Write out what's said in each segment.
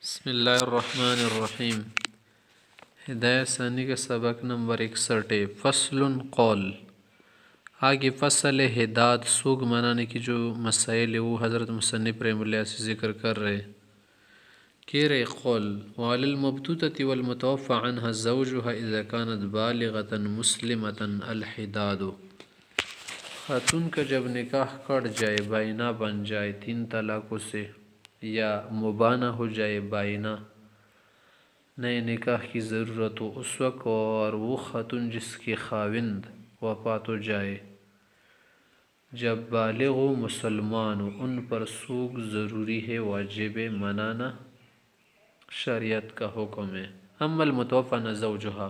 بسم اللہ الرحمن الرحیم۔ ہدایت ثانی کا سبق نمبر 61 ہے۔ فصل قول، آگے فصل ہدایت سوگ منانے کی جو مسائل ہے وہ حضرت مصنف رحمہ اللہ سے ذکر کر رہے کہہ رہے قول وعلى المبتوتة والمتوفى عنها زوجها اذا كانت بالغة مسلمة الحداد، خاتون کا جب نکاح کٹ جائے بائنہ بن جائے 3 طلاقوں سے یا مبانہ ہو جائے بائنہ، نئے نکاح کی ضرورت ہو اس وقت، اور وہ خاتون جس کے خاوند وفات ہو جائے جب بالغ و مسلمان ہو، ان پر سوگ ضروری ہے، واجب منانا شریعت کا حکم ہے۔ اما المتوفى عنها زوجها،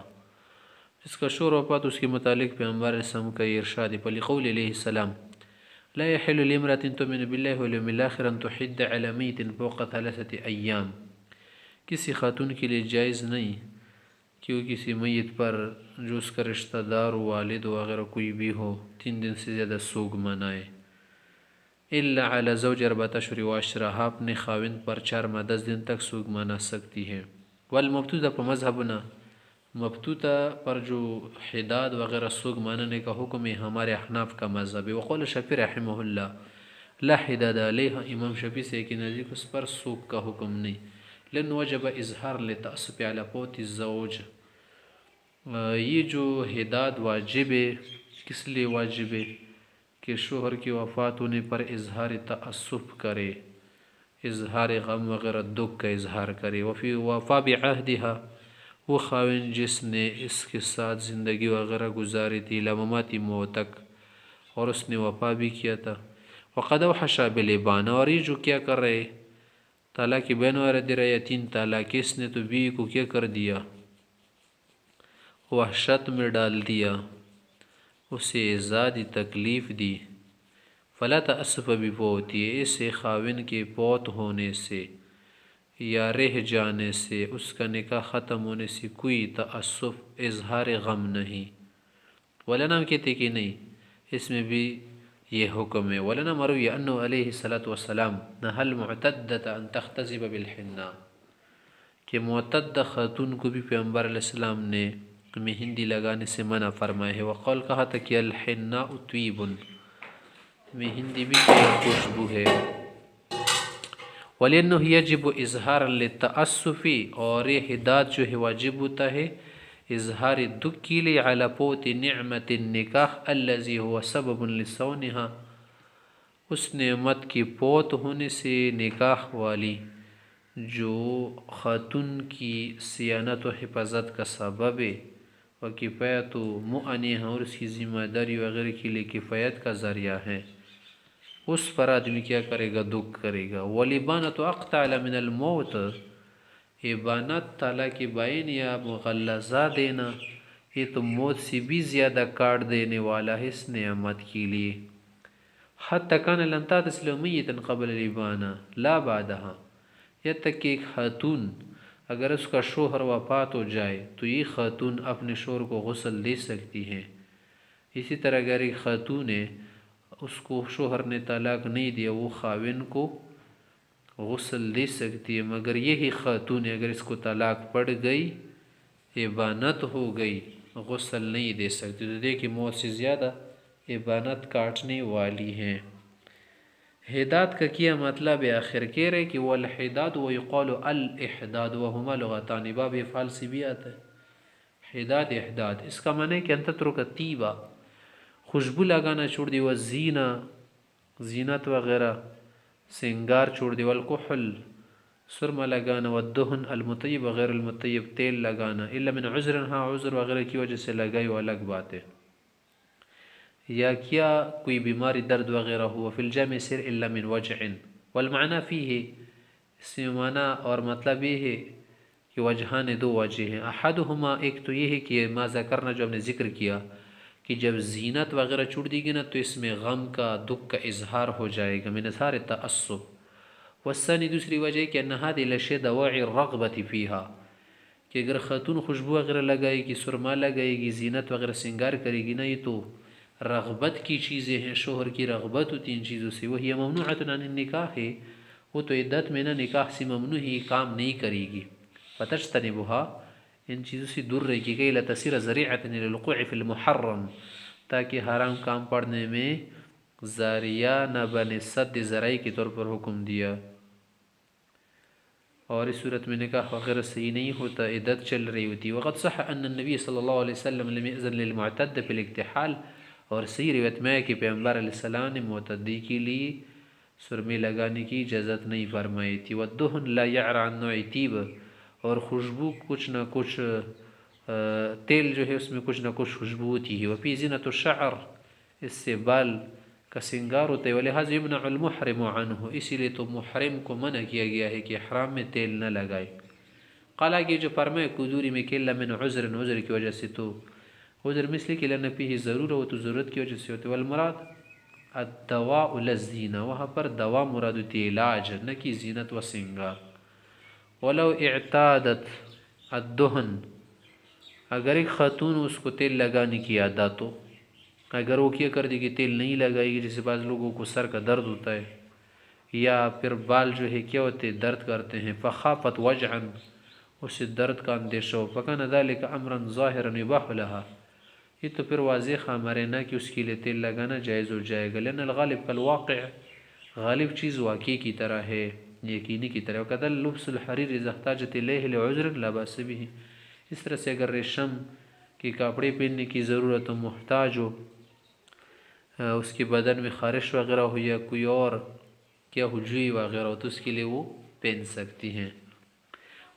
جس کا شوہر وفات اس کے متعلق پیغمبر علیہ السلام کا یہ ارشاد ہے فلقول علیہ السلام لا يحل لامرأة تؤمن بالله واليوم الآخر أن تحد على ميت فوق 3 أيام، کسی خاتون کے لیے جائز نہیں کہ وہ کسی میت پر جو اس کا رشتہ دار والد وغیرہ کوئی بھی ہو 3 دن سے زیادہ سوگ منائے۔ الا علی زوج 4 اشہر و عشرہ، اپنے خاوند پر 4 ماہ 10 دن تک سوگ منا سکتی ہے۔ والمبتوتہ پر مذہبنا، مبتوتہ پر جو حداد وغیرہ سوگ ماننے کا حکم ہے ہمارے احناف کا مذہب ہے۔ وقول شفیع رحمہ اللہ لا حداد علیہ، امام شفیع سے کہ نزدیک اس پر سوگ کا حکم نہیں، لن وجب اظہار لتأسف علی فوت الزوج، یہ جو حداد واجب ہے کس لیے واجب ہے کہ شوہر کی وفات ہونے پر اظہار تأسف کرے، اظہار غم وغیرہ دکھ کا اظہار کرے۔ وفی وفا بعہدها، وہ خاوند جس نے اس کے ساتھ زندگی وغیرہ گزاری تھی لمماتی موت تک، اور اس نے وفا بھی کیا تھا۔ وقد اوحش بالابانہ، اور یہ جو کیا کر رہے طلاق بین وغیرہ دے رہے یا 3 طلاق، اس نے تو بیوی کو کیا کر دیا، وحشت میں ڈال دیا، اسے زیادہ تکلیف دی۔ فلا تأسف بفوتی، اسے خاوند کے فوت ہونے سے یا رہ جانے سے، اس کا نکاح ختم ہونے سے کوئی تأسف اظہار غم نہیں۔ ولنا کہتے کہ نہیں، اس میں بھی یہ حکم ہے۔ ولنا مروی انه علیہ الصلاۃ والسلام نہى المعتدة ان تختزب بالحناء، کہ معتدہ خاتون کو بھی پیغمبر علیہ السلام نے مہندی لگانے سے منع فرمائے ہے۔ وقال کہا تھا کہ الحناء طیب، مہندی بھی ایک خوشبو ہے۔ وَلِأَنَّهُ يَجِبُ إِظْهَارًا لِلتَّأَسُّفِ، اور یہ حداد جو ہے واجب ہوتا ہے اظہار دکھ کے لیے علی فوت نعمت النکاح الذي هو سبب لصونها، اس نعمت کی فوت ہونے سے نکاح والی جو خاتون کی صیانت و حفاظت کا سبب ہے، وکفایت و مؤنہ، اور اس کی ذمہ داری وغیرہ کے لیے کفایت کا ذریعہ ہے، اس پر آدمی کیا کرے گا، دکھ کرے گا۔ والابانۃ اقطع من الموت، ابانت طلاق بائن یا مغلظہ دینا، یہ تو موت سے بھی زیادہ کاٹ دینے والا ہے اس نعمت کے لیے۔ حتی کان لن تغتسل میتا قبل الابانہ لا بعدها، یہ تک کہ ایک خاتون اگر اس کا شوہر وفات ہو جائے تو یہ خاتون اپنے شوہر کو غسل دے سکتی ہے۔ اسی طرح اگر ایک خاتون ہے اس کو شوہر نے طلاق نہیں دیا، وہ خاوند کو غسل دے سکتی ہے، مگر یہی خاتون اگر اس کو طلاق پڑ گئی، ابانت ہو گئی، غسل نہیں دے سکتی۔ تو دیکھیں موت سے زیادہ ابانت کاٹنے والی ہیں۔ حداد کا کیا مطلب ہے، آخر کہہ رہے کہ والحداد ویقال الاحداد وہما لغتان، باب افعال سے بھی آتا ہے حداد احداد، اس کا معنی ہے کہ انت ترک طیبہ، خوشبو لگانا چھوڑ دی، والزینہ، زینت وغیرہ سنگار چھوڑ دی، والکحل سرما لگانا، والدہن المطیب وغیر المطیب تیل لگانا، الا من عذر، ہاں عذر وغیرہ کی وجہ سے لگائی وہ الگ بات ہے، یا کیا کوئی بیماری درد وغیرہ ہوا، فی الجامع سر الا من وجع، والمعنی فیہ، اس میں معنی اور مطلب یہ ہے کہ وجہان 2 وجہ ہیں، احدہما، ایک تو یہ ہے کہ ما ذکرنا جو ہم نے ذکر کیا کہ جب زینت وغیرہ چھوڑ دی گئی نا تو اس میں غم کا دکھ کا اظہار ہو جائے گا، من اظہار تأسف۔ والثانی، دوسری وجہ ہے کہ ان هذه الاشیاء دواعی الرغبۃ فیہا، کہ اگر خاتون خوشبو وغیرہ لگائے گی، سرما لگائے گی، زینت وغیرہ سنگار کرے گی نا، یہ تو رغبت کی چیزیں ہیں، شوہر کی رغبت ہوتی ان چیزوں سے، وہی ممنوعۃ عن النکاح ہے، وہ تو عدت میں نا نکاح سے ممنوع ہی کام نہیں کرے گی. فتجتنبها ان چیزوں سے دور رہے گی کہ لتصیر ذریعۃ للوقوع فی المحرم تاکہ حرام کام پڑھنے میں ذریعہ نہ بنے. سد ذرائع کے طور پر حکم دیا. اور اس صورت میں نکاح وغیرہ صحیح نہیں ہوتا، عدت چل رہی ہوتی. وقد صح ان النبی صلی اللہ علیہ وسلم لم یأذن للمعتد فی الاکتحال، اور صحیح روایت میں ہے کہ پیغمبر علیہ السلام نے معتدی کے لیے سرمے لگانے کی اجازت نہیں فرمائی تھی. والدہن لا یعری عن نوع طیب، اور خوشبو کچھ نہ کچھ تیل جو ہے اس میں کچھ نہ کچھ خوشبو ہوتی ہے. وفی زینۃ الشعر، اس سے بال کا سنگار ہوتا ہے. ولہذا یمنع المحرم عنہ، اسی لیے تو محرم کو منع کیا گیا ہے کہ احرام میں تیل نہ لگائے. قال آگے جو فرمائے قدوری میں کہ من عذر، عذر کی وجہ سے، تو عذر مثل کہ لن فیہ ضرورت، تو ضرورت کی وجہ سے ہوتے. والمراد الدواء للزینہ، وہاں پر دوا مراد ہوتی ہے علاج، نہ کہ زینت و سنگار. ولو اعتادت الدہن، اگر ایک خاتون اس کو تیل لگانے کی عادت ہو، اگر وہ کیا کر دے کہ تیل نہیں لگائے گی، جیسے بعض لوگوں کو سر کا درد ہوتا ہے یا پھر بال جو ہے کیا ہوتے درد کرتے ہیں، فخافت وجعا، اس سے درد کا اندیشہ ہو، فکان ذلک امرا ظاہرا یباح لها، یہ تو پھر واضح خبر ہے نا کہ اس کے لیے تیل لگانا جائز ہو جائے گا. لأن الغالب کالواقع، غالب چیز واقعی کی طرح ہے، یقینی کی طرح. وکذا لبس الحریر اذا احتاجت الیہ لعذر لا باس به، اس طرح سے اگر ریشم کے کپڑے پہننے کی ضرورت ہو، محتاج ہو، اس کے بدن میں خارش وغیرہ ہو یا کوئی اور کیا ہجوی وغیرہ ہو، تو اس کے لیے وہ پہن سکتی ہیں.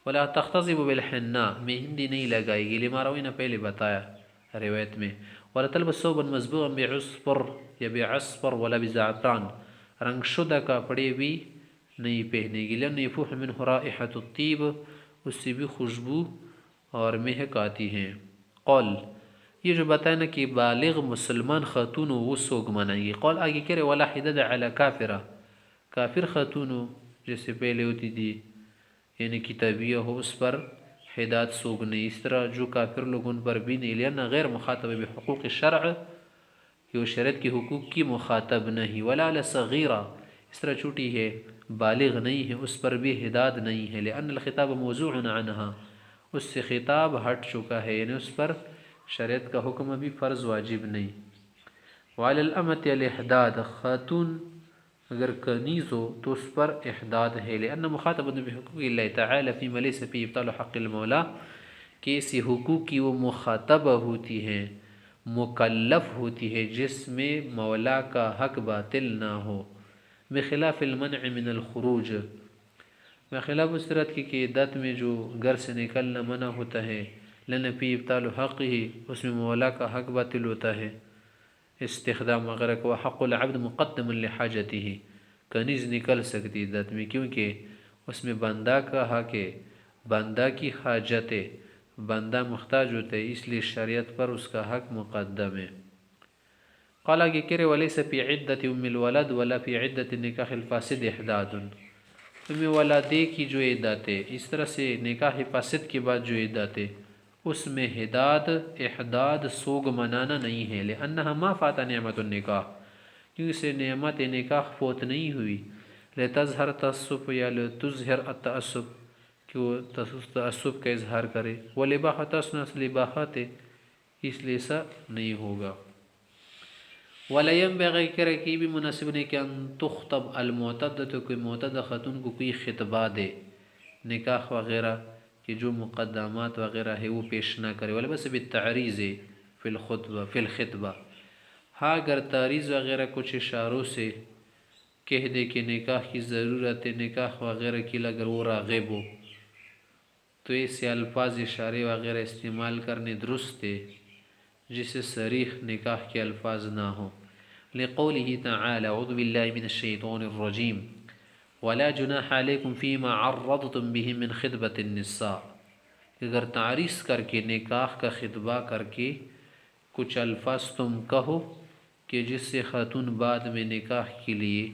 ولا تختصب بالحناء، مہندی نہیں لگائے گی، لما روینا پہلے بتایا روایت میں. ولا تلبس ثوبا مصبوغا بعصفر یا بعصفر ولا بزعفران، رنگ شدہ کپڑے بھی نہیں پہنے گی. لأن یفوح منہ رائحۃ الطیب، اس سے بھی خوشبو اور مہک آتی ہیں. قول، یہ جو بتایا نا کہ بالغ مسلمان خاتون وہ سوگ منائے گی. قول آگے کرے ولا حدد علی کافرہ، کافر خاتون جیسے پہلے ہوتی تھی یعنی کتابیہ ہو، اس پر حداد سوگ نہیں. اس طرح جو کافر لوگ ان پر بھی نہیں، لینا غیر مخاطب بحقوق الشرع، کہ وہ شریعت کے حقوق کی مخاطب نہیں. ولا علی صغیرہ، اس طرح چھوٹی ہے بالغ نہیں ہے، اس پر بھی حداد نہیں ہے. لأن الخطاب موضوع عنہا، اس سے خطاب ہٹ چکا ہے، یعنی اس پر شریعت کا حکم ابھی فرض واجب نہیں. وعلی الامۃ الاحداد، خاتون اگر کنیز ہو تو اس پر احداد ہے. لأن مخاطبۃ بحقوق اللہ تعالی فیما لیس فیہ ابطال حق المولا، کہ اسی حقوق کی وہ مخاطبہ ہوتی ہیں، مکلف ہوتی ہے، جس میں مولا کا حق باطل نہ ہو. بخلاف المنع من الخروج، بخلاف اس طرح کی کہ عدت میں جو گھر سے نکلنا منع ہوتا ہے. لأن فی ابطال حق ہی، اس میں مولا کا حق باطل ہوتا ہے، استخدام وغیرہ کو. حق العبد مقدم لحاجته، کنیز نکل سکتی عدت میں کیونکہ اس میں بندہ کا حق ہے، بندہ کی حاجت ہے، بندہ محتاج ہوتا ہے، اس لیے شریعت پر اس کا حق مقدم ہے. قال آگے کرے ولیس فی عدت ام الولد ولا فی عدت النکاح الفاسد احداد، ام ولادے کی جو عدت ہے، اس طرح سے نکاح فاسد کے بعد جو عدت ہے، اس میں احداد سوگ منانا نہیں ہے. لأنها ما فات نعمت النکاح، کیونکہ سے نعمت نکاح فوت نہیں ہوئی. لتظہر تعصب یا لتظہر التعصب، کہ وہ تعصب کا اظہار کرے. ولباحت اصناس لباحت ہے، اس لیے ایسا نہیں ہوگا. ولا ينبغي کرے کہ بھی مناسب نہیں کہ ان تخطب المعتدہ، کوئی معتدہ خاتون کو کوئی خطبہ دے نکاح وغیرہ کہ جو مقدمات وغیرہ ہے وہ پیش نہ کرے. ولا بس بالتعریض فی الخطبہ، ہاں اگر تعریض وغیرہ کچھ اشاروں سے کہہ دے کہ نکاح کی ضرورت ہے، نکاح وغیرہ کی، اگر وہ راغب ہو تو ایسے الفاظ اشارے وغیرہ استعمال کرنے درست ہے جس سے صریح نکاح کے الفاظ نہ ہوں. لقوله تعالی اعوذ باللہ من الشیطان الرجیم ولا جناح علیکم فیما عرضتم به من خطبۃ النساء، اگر تعریض کر کے نکاح کا خطبہ کر کے کچھ الفاظ تم کہو کہ جس سے خاتون بعد میں نکاح کے لیے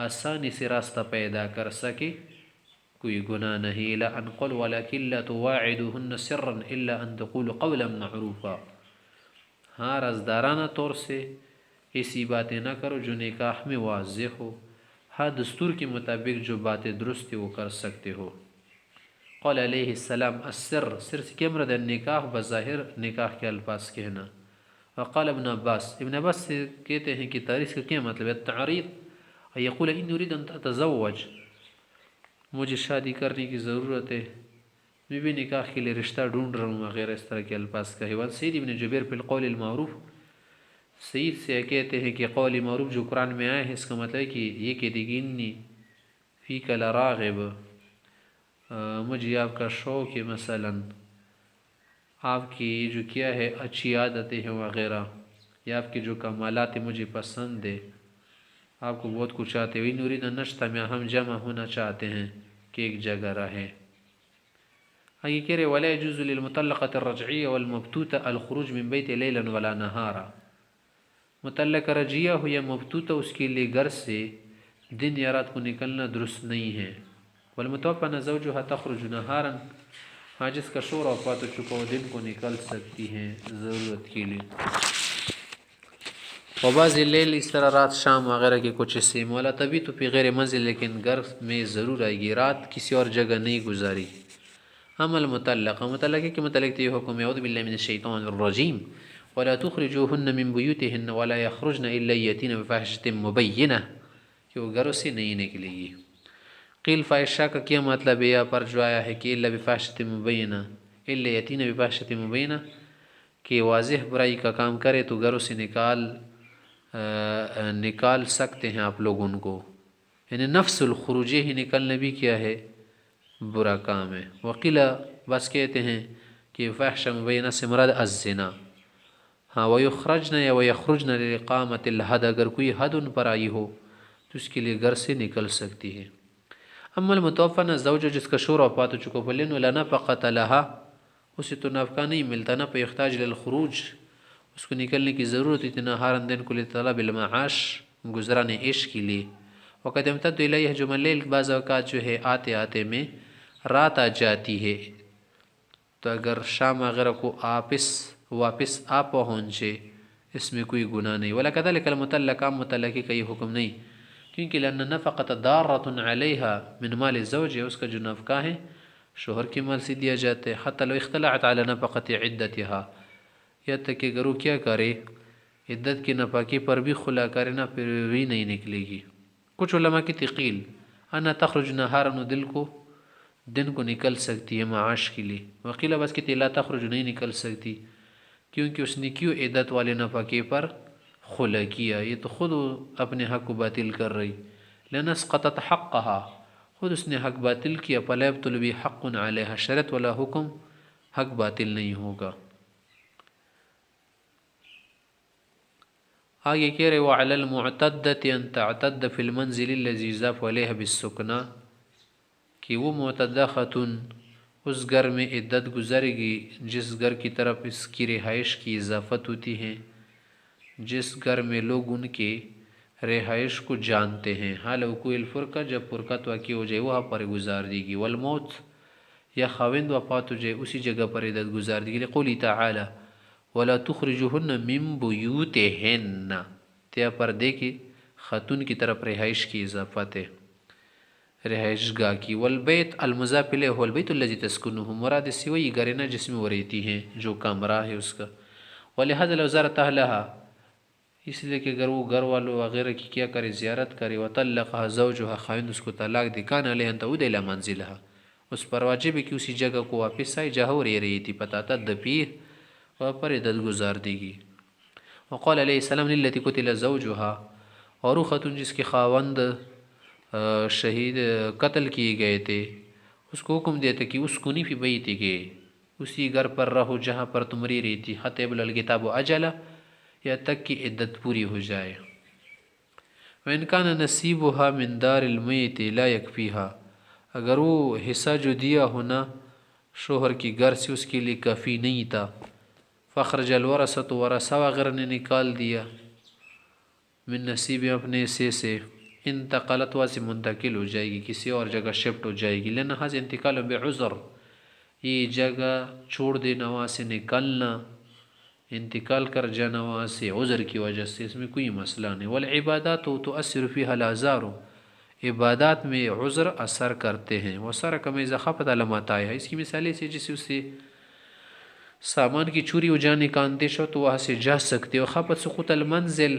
آسانی سے راستہ پیدا کر سکے، کوئی گناہ نہیں. الا ان قل ولکن لا تواعدوهن سرا الا ان تقولوا قولا معروفا، ہاں رازدارانہ طور سے ایسی باتیں نہ کرو جو نکاح میں واضح ہو، ہاں دستور کے مطابق جو باتیں درست وہ کر سکتے ہو۔ قال علیہ السلام السر، سر سے کیا مراد ہے؟ نکاح بظاہر نکاح کے الفاظ کہنا۔ وقال ابن عباس، ابن عباس سے کہتے ہیں کہ تعریف کا کیا مطلب ہے؟ تعریف یقول انی اريد ان اتزوج، مجھے شادی کرنے کی ضرورت ہے، میں بھی نکاح کے لیے رشتہ ڈھونڈ رہا ہوں وغیرہ اس طرح کے الفاظ کا ہے۔ سید ابن جبیر فی القول المعروف، سید سے کہتے ہیں کہ قول معروف جو قرآن میں آیا ہے اس کا مطلب ہے کہ یہ کہ انی فیک لراغب، مجھے آپ کا شوق ہے، مثلا آپ کی جو کیا ہے اچھی عادتیں ہیں وغیرہ، یا آپ کے جو کمالات مجھے پسند ہے، آپ کو بہت کچھ آتے ہیں۔ نريد ان نجتمع، ہم جمع ہونا چاہتے ہیں کہ ایک جگہ رہیں۔ آگے کہہ رہے ولا يجوز للمطلقة الرجعية والمبتوتة الخروج من بيت ليلا ولا نهارا، مطلقہ رجعیہ ہو یا مبتوتہ اس کے لیے گھر سے دن یا رات کو نکلنا درست نہیں ہے۔ والمتوفى زوجها تخرج نهارا، ہاں جس کا شوہر وفات ہو چکا وہ دن کو نکل سکتی ہیں ضرورت کے لیے۔ وبعض اللیل، اس طرح رات شام وغیرہ کے کچھ حصے مولا تبھی تو پھر غیر منزل، لیکن گھر میں ضرور آئے گی، رات کسی اور جگہ نہیں گزاری۔ عمل مطلقہ، مطلقہ کے متعلق یہ حکم ہے اعوذ باللہ من الشیطان الرجیم ولا تخرجوهن من بيوتهن ولا يخرجن الا ياتين بفاحشة مبینہ، کہ وہ گھروں سے نہیں نکلے گی۔ قیل فاحشہ کا کیا مطلب ہے؟ یہاں پر جو آیا ہے کہ الا بفاحشة مبینہ، الا یاتین بفاحشة مبینہ، کہ واضح برائی کا کام کرے تو گھروں سے نکال سکتے ہیں آپ لوگ ان کو، یعنی نفس الخروج ہی نکلنا بھی کیا ہے؟ برا کام ہے۔ وقیلا، بس کہتے ہیں کہ فاحشہ مبینہ سے مراد الزنا۔ ہاں ویخرجن یا ویخرجن لإقامة الحد، اگر کوئی حد ان پر آئی ہو تو اس کے لیے گھر سے نکل سکتی ہے۔ اما المتوفى زوج، جس کا شوہر وفات ہو چکا، فلن لا نفقة لها، اسے تو نفقہ نہیں ملتا، نہ فیحتاج للخروج، اس کو نکلنے کی ضرورت اتنا ہارن دن کو لطلب المعاش، گزرانے عیش کے لیے۔ وقد امتد الیہ جمع اللیل، بعض اوقات جو ہے آتے آتے میں رات آ جاتی ہے، تو اگر شام وغیرہ کو واپس آ پہنچے اس میں کوئی گناہ نہیں۔ وَلَكَذَلِكَ الْمُطَلَّقَ، مطلقی کا یہ حکم نہیں، کیونکہ لأن نفقۃ دارۃ علیہا من مال الزوج، اس کا جو نفقہ ہے شوہر کے مال سے دیا جاتا ہے، حتی لو اختلعت علی نفقۃ عدتها، یہاں تک کہ اگر وہ کیا کرے عدت کے نفقے پر بھی خلا کرے نہ، پھر بھی نہیں نکلے گی۔ کچھ علماء کی تقیل انا تخرج نہارا، دن کو نکل سکتی ہے معاش کے لیے۔ وقیلہ بس کہ لا تخرج، نہیں نکل سکتی، کیونکہ اس نے کیوں عدت والے نفقے پر خلا کیا، یہ تو خود اپنے حق کو باطل کر رہی، لأن اسقطت حقها، خود اس نے حق باطل کیا، فلا يبطل به حق علیہا، شرط والا حکم حق باطل نہیں ہوگا۔ آگے کہہ رہے وعلی المعتدۃ ان تعتد فی المنزل الذی یضاف علیہ بالسکنا، کہ وہ معتدہ خاتون اس گھر میں عدت گزارے گی جس گھر کی طرف اس کی رہائش کی اضافت ہوتی ہے، جس گھر میں لوگ ان کے رہائش کو جانتے ہیں، حال وقوع الفرقہ، جب فرقت واقع ہو جائے وہاں پر گزار دی گی، والموت، یا خاوند وفات ہو جائے اسی جگہ پر عدت گزار دی گی، لقولی تعالی ولا تخرجوهن من بیوتہن، تیا پر دیکھے خاتون کی طرف رہائش کی اضافت ہے، رہائش گاہ کی۔ والبیت المضاف الیہ هو البیت الذی تسکنہ، مراد اس سے وہی گھر ہے نا جس میں وہ رہتی ہیں، جو کمرہ ہے اس کا۔ ولہذا لو زارت اہلها، اس لیے کہ اگر وہ گھر والوں وغیرہ کی کیا کرے زیارت کرے، وطلقها زوجها، خاوند اس کو طلاق دے، کان علیہ ان تعود الی منزلها، اس پر واجب ہے کہ اسی جگہ کو واپس آئے جہاں وہ رہ رہی تھی، فتعتد فیہ، وہاں پر عدت گزار دے گی۔ وقال علیہ السلام للتی قتل زوجها، اور وہ خاتون جس کے خاوند شہید قتل کیے گئے تھے، اس کو حکم دیتا کہ اسکنی فی بیتک، اسی گھر پر رہو جہاں پر تم رہ رہی تھی، حتی یبلغ الکتاب اجلہ، یا تک کہ عدت پوری ہو جائے۔ وَإِنْ كَانَ نَصِيبُهَا مِنْ دَارِ الْمَيِّتِ لَا يَكْفِيهَا، اگر وہ حصہ جو دیا ہونا شوہر کی گھر سے اس کے لیے کافی نہیں تھا، فخرج الورثۃ، ورثہ وغیرہ نے نکال دیا، من نصیب، اپنے حصے سے، انتقلت، وہاں سے منتقل ہو جائے گی، کسی اور جگہ شفٹ ہو جائے گی، لأن هذا انتقال بعذر، یہ جگہ چھوڑ دینا، وہاں سے نکلنا، انتقال کر جانا وہاں سے عذر کی وجہ سے، اس میں کوئی مسئلہ نہیں۔ والعبادات تؤثر فيها الآثار، عبادات میں عذر اثر کرتے ہیں. وسرق میں اذا خافت علامات آیا ہے. اس کی مثال ایسی جیسے اسے سامان کی چوری ہو جانے کا اندیشہ ہو تو وہاں سے جا سکتے ہو. خافت سقوط المنزل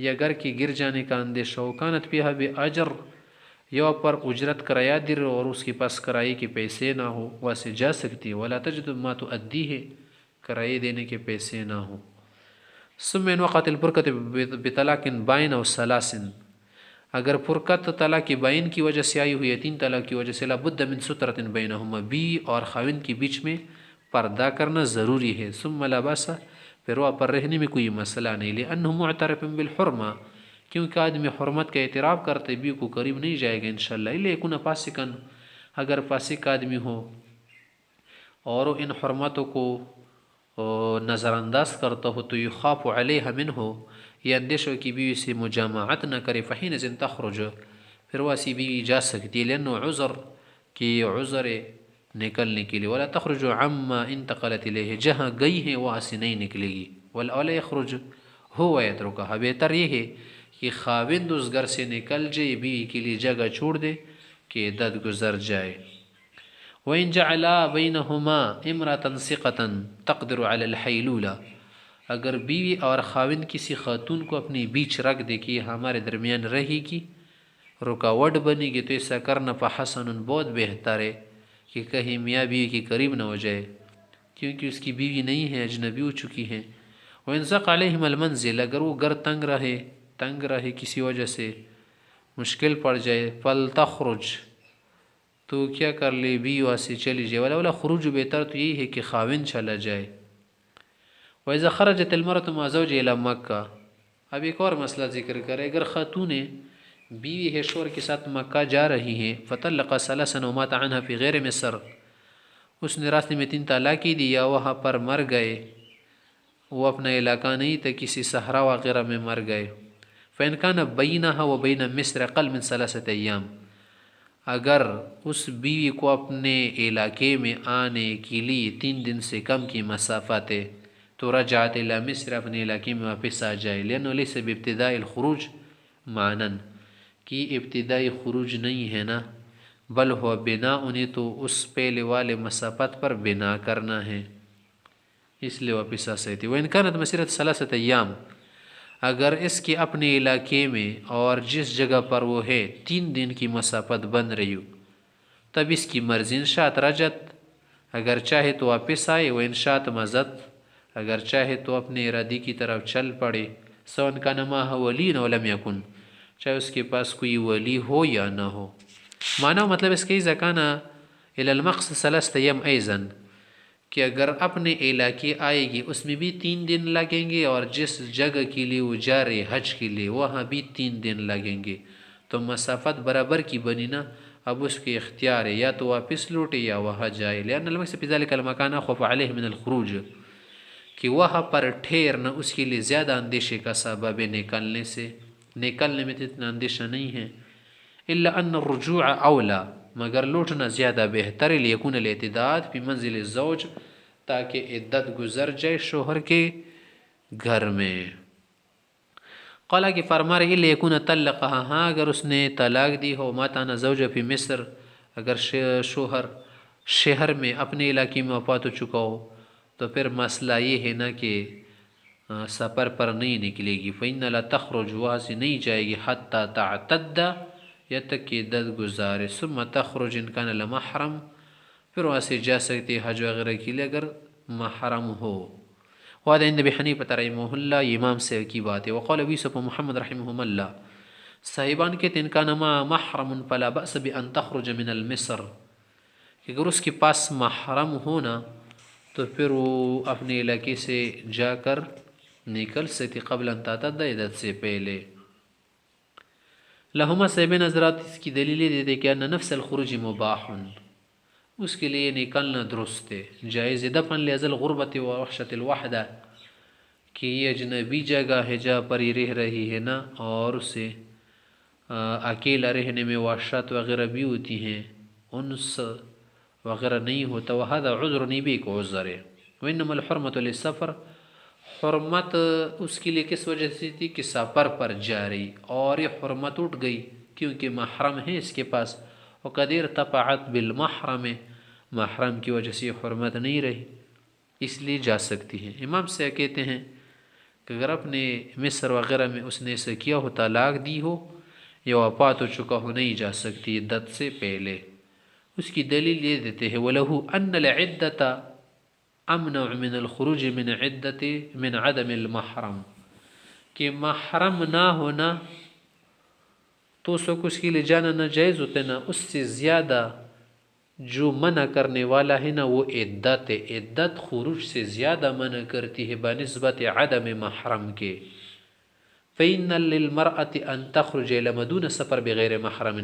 یا گھر کے گر جانے کا اندیشہ ہو. کانت فیہا باجر یا پر اجرت کرایہ در اور اس کے پاس کرائے کے پیسے نہ ہو وہاں سے جا سکتی ہے. ولا تجد ما تؤدیہ کرائے دینے کے پیسے نہ ہو. ثم ان وقعت البرکت بطلاق بائن او ثلاث اگر فرقت طلاق بائن کی وجہ سے آئی ہوئی ہے 3 طلاق کی وجہ سے لابد من سترۃ بینہما بیوی اور خاوند کے بیچ میں پردہ کرنا ضروری ہے. ثم لا باس پھر وہاں پر رہنے میں کوئی مسئلہ نہیں. لأنہ معترف بالحرمہ کیونکہ آدمی حرمت کا اعتراف کرتے بیوی کو قریب نہیں جائے گا انشاءاللہ. الا یکون فاسقا اگر فاسق آدمی ہو اور ان حرمتوں کو نظر انداز کرتا ہو تو یخاف علیہ منہ یہ اندیشہ کی بیوی سے مجامعت نہ کرے. فحینئذ تخرج پھر ویسی بیوی جا سکتی ہے لأنه عذر کی عذر نکلنے کے لیے. ولا تخرج عما انتقلت الیہ جہاں گئی ہے وہاں سے نہیں نکلے گی. ولا یخرج هو یترکها بہتر یہ ہے کہ خاوند اس گھر سے نکل جائے بیوی کے لیے جگہ چھوڑ دے کہ عدت گزر جائے. وَإِن جَعَلَا بَيْنَهُمَا امْرَأَةً ثِقَةً تَقْدِرُ عَلَى الْحَيْلُولَةِ اگر بیوی اور خاوند کسی خاتون کو اپنی بیچ رکھ دے کہ ہمارے درمیان رہے گی رکاوٹ بنے گی تو ایسا کرنا فحسن بہت بہتر ہے کہ کہیں میاں بیوی کے قریب نہ ہو جائے کیونکہ اس کی بیوی نہیں ہے اجنبی ہو چکی ہے. وَإِن ضَاقَ عَلَيْهِمَا الْمَنْزِلَ اگر وہ گھر تنگ رہے کسی وجہ سے مشکل پڑ جائے فَلْتَخْرُجْ تو کیا کر لے بیوی وہاں سے چلی جائے. ولا خروج بہتر تو یہی ہے کہ خاوند چلا جائے. وَإِذَا خَرَجَتِ الْمَرْأَةُ مَعَ زَوْجِهَا إِلَى مَكَّةَ اب ایک اور مسئلہ ذکر کرے. اگر خاتون بیوی ہے شوہر کے ساتھ مکہ جا رہی ہیں فطلق ثلاثا ومات عنها فی غیر مصر اس نے راستے میں 3 طلاقیں دی یا وہاں پر مر گئے وہ اپنا علاقہ نہیں تھا کسی صحرا وغیرہ میں مر گئے. فإن كان بينها وبين مصر أقل من 3 أيام اگر اس بیوی کو اپنے علاقے میں آنے کے لیے 3 دن سے کم کی مسافت ہے تو رجعت الى مصر اپنے علاقے میں واپس آ جائے. لأنه ليس بابتداء الخروج معنی کہ ابتدائی خروج نہیں ہے نا بل ہوا بنا انہیں تو اس پہلے والے مسافت پر بنا کرنا ہے اس لیے واپس آ سکتی. وإن كانت مسيرة 3 أيام اگر اس کے اپنے علاقے میں اور جس جگہ پر وہ ہے 3 دن کی مسافت بن رہی ہو تب اس کی مرضی. ان شاءت رجت اگر چاہے تو واپس آئے. و ان شاءت مزت اگر چاہے تو اپنے ارادی کی طرف چل پڑے. سواء كان معها ولي ولم يكن چاہے اس کے پاس کوئی ولی ہو یا نہ ہو. معنی مطلب اس کے اذا كان الى المقصد 3 أيام ايضا کہ اگر اپنے علاقے آئے گی اس میں بھی 3 دن لگیں گے اور جس جگہ کے لیے وہ جا رہے حج کے لیے وہاں بھی 3 دن لگیں گے تو مسافت برابر کی بنی نا. اب اس کے اختیار ہے یا تو واپس لوٹے یا وہاں جائے. لأن المقصد في ذلك المكان أخوف عليه من الخروج کہ وہاں پر ٹھہرنا اس کے لیے زیادہ اندیشے کا سبب ہے نکلنے میں اتنا اندیشہ نہیں ہے. الا ان الرجوع اولا مگر لوٹنا زیادہ بہتر ہے. لیکون الاعتداد فی منزل الزوج تاکہ عدت گزر جائے شوہر کے گھر میں. قال کہ فرما رہے الا یکون طلقها ہاں اگر اس نے طلاق دی ہو مات عن زوجہ فی مصر اگر شوہر شہر میں اپنے علاقے میں وفات ہو چکا ہو تو پھر مسئلہ یہ ہے نا کہ سفر پر نہیں نکلے گی. فإن لا تخرج وہاں سے نہیں جائے گی حتی تعتد یا تک کہ عدت گزارے. ثم تخرج ان کان لمحرم پھر وہاں سے جا سکتے حج وغیرہ کے لیے اگر محرم ہو. وهذا عند ابي حنیفہ رحمہ اللہ امام سے کی بات ہے. وقال ابو یوسف محمد رحمہ اللہ صاحبان کہتے ان کان ما محرم فلا بأس بان تخرج من المصر کہ اگر اس کے پاس محرم ہونا تو پھر وہ اپنے علاقے سے جا کر نکل سکتی قبل ان تعتد عدت سے پہلے. لہما صاحبین حضرات اس کی دلیل دیتے کہ ان نفس الخروج مباح اس کے لیے نکلنا درست ہے جائز. دفعا لهذا الغربت و وحشت الوحدہ کہ یہ اجنبی جگہ ہے جہاں پر یہ رہ رہی ہے نا اور اسے اکیلا رہنے میں وحشت وغیرہ بھی ہوتی ہیں انس وغیرہ نہیں ہوتا. وهذا عذر نہیں بھی ایک عذر ہے. وانما الحرمۃ للسفر حرمت اس کے لیے کس وجہ سے تھی کہ سفر پر جا رہی اور یہ حرمت اٹھ گئی کیونکہ محرم ہے اس کے پاس، وقد ارتفعت بالمحرم، محرم کی وجہ سے حرمت نہیں رہی، اس لیے جا سکتی ہے۔ امام سے کہتے ہیں کہ اگر اپنے مصر وغیرہ میں اس نے ایسا کیا ہو، طلاق دی ہو یا وفات ہو چکا ہو، نہیں جا سکتی عدت سے پہلے۔ اس کی دلیل یہ دیتے ہیں وَلَهُ أَنَّ الْعِدَّةَ أَمْنَعُ مِنَ الْخُرُوجِ مِنْ عَدَمِ الْمَحْرَمِ، کہ محرم نہ ہونا تو اس کے لیے جانا ناجائز ہوتا ہے، نا اس سے زیادہ جو منع کرنے والا ہے نا وہ عدت ہے، عدت خروج سے زیادہ منع کرتی ہے بنسبت عدم محرم کے۔ فَإِنَّ لِلْمَرْأَةِ أَن تَخْرُجَ إِلَى مَدُونَ سفر بغیر محرم،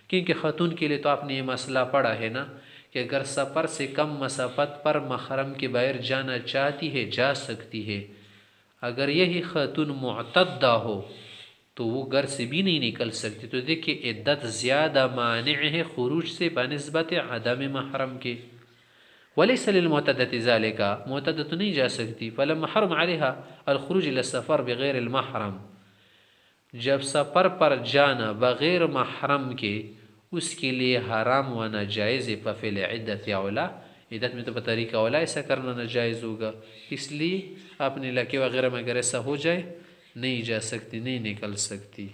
کیونکہ خاتون کے لیے تو آپ نے یہ مسئلہ پڑھا ہے نا کہ اگر سفر سے کم مسافت پر محرم کے باہر جانا چاہتی ہے جا سکتی ہے۔ اگر یہی خاتون معتدہ ہو تو وہ گھر سے بھی نہیں نکل سکتی، تو دیکھیں عدت زیادہ مانع ہے خروج سے بنسبت عدم محرم کے۔ وَلَيْسَ لِلْمُعْتَدَةِ ذَلِكَ، معتدہ تو نہیں جا سکتی، فَلَمَّا حَرَمَ عَلَيْهَا الْخُرُوجِ إِلَى السَّفَرِ بِغَيْرِ الْمَحْرَمِ، جب سفر پر جانا بغیر محرم کے اس کے لیے حرام و ناجائز ہے، فَفِي الْعِدَّةِ أَوْلَىٰ، عدت میں تو بطریقہ اولا ایسا کرنا ناجائز ہوگا، اس لیے اپنے علاقے وغیرہ میں اگر ایسا ہو جائے نہیں جا سکتی، نہیں نکل سکتی۔